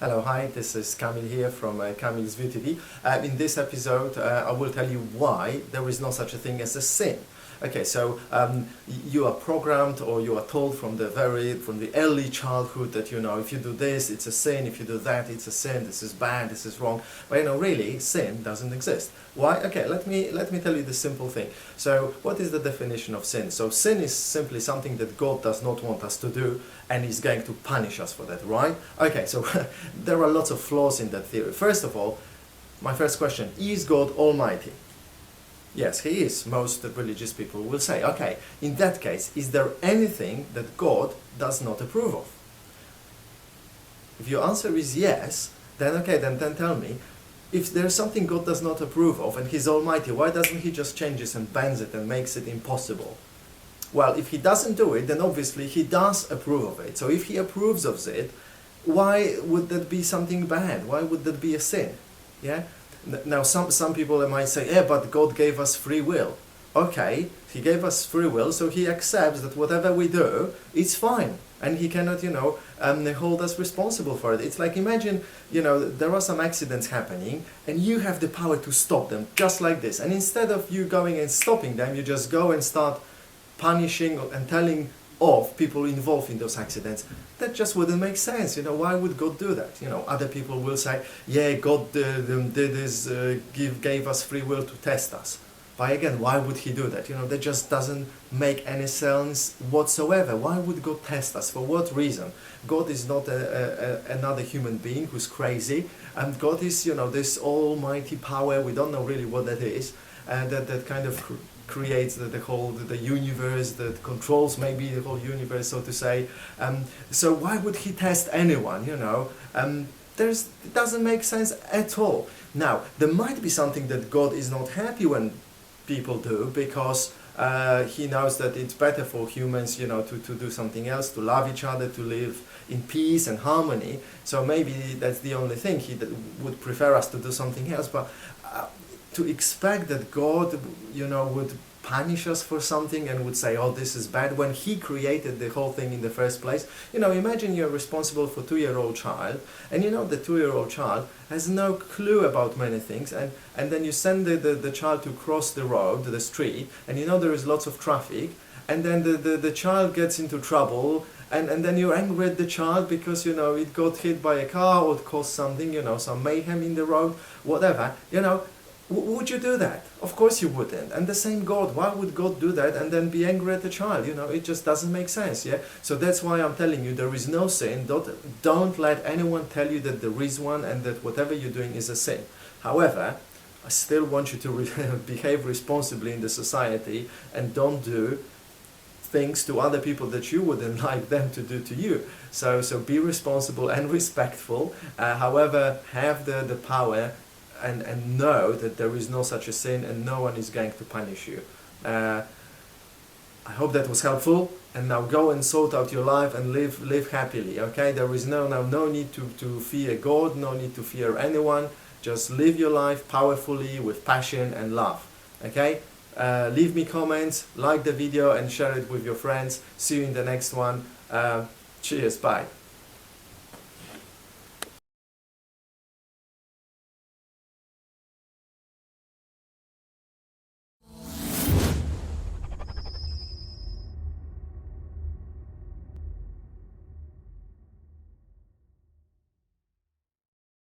Hello, hi, this is Kamil here from Kamil's View TV. In this episode, I will tell you why there is no such a thing as a sin. Okay, so you are programmed, or you are told from the early childhood that, you know, if you do this, it's a sin, if you do that, it's a sin, this is bad, this is wrong. But, you know, really, sin doesn't exist. Why? Okay, let me tell you the simple thing. So, what is the definition of sin? So, sin is simply something that God does not want us to do, and He's going to punish us for that, right? Okay, so there are lots of flaws in that theory. First of all, my first question, is God Almighty? Yes, He is. Most religious people will say, okay, in that case, is there anything that God does not approve of? If your answer is yes, then okay, then tell me, if there's something God does not approve of and He's Almighty, why doesn't He just change it and bans it and makes it impossible? Well, if He doesn't do it, then obviously He does approve of it. So if He approves of it, why would that be something bad? Why would that be a sin? Yeah? Now, some people might say, yeah, but God gave us free will. Okay, He gave us free will, so He accepts that whatever we do, it's fine. And He cannot, you know, hold us responsible for it. It's like, imagine, you know, there are some accidents happening, and you have the power to stop them, just like this. And instead of you going and stopping them, you just go and start punishing and telling of people involved in those accidents. That just wouldn't make sense. You know, why would God do that? You know, other people will say, yeah, God did this, gave us free will to test us. But again, why would He do that? You know, that just doesn't make any sense whatsoever. Why would God test us? For what reason? God is not another human being who's crazy, and God is, you know, this almighty power. We don't know really what that is, and that kind of creates the universe, that controls maybe the whole universe, so to say. So why would He test anyone? You know, it doesn't make sense at all. Now, there might be something that God is not happy when people do, because He knows that it's better for humans, you know, to do something else, to love each other, to live in peace and harmony. So maybe that's the only thing. He would prefer us to do something else. But to expect that God, you know, would punish us for something and would say, oh, this is bad, when He created the whole thing in the first place. You know, imagine you're responsible for a 2-year-old child, and you know the 2-year-old child has no clue about many things, and then you send the child to cross the road, the street, and you know there is lots of traffic, and then the child gets into trouble, and then you're angry at the child because, you know, it got hit by a car, or it caused something, you know, some mayhem in the road, whatever, you know. Would you do that? Of course you wouldn't. And the same God, why would God do that and then be angry at the child? You know, it just doesn't make sense, yeah? So that's why I'm telling you, there is no sin. Don't let anyone tell you that there is one and that whatever you're doing is a sin. However, I still want you to behave responsibly in the society and don't do things to other people that you wouldn't like them to do to you. So be responsible and respectful. However, have the power and know that there is no such a sin and no one is going to punish you. I hope that was helpful, and now go and sort out your life and live happily, okay? There is no need to fear God, no need to fear anyone. Just live your life powerfully with passion and love, okay? Leave me comments, like the video and share it with your friends. See you in the next one. Cheers, bye.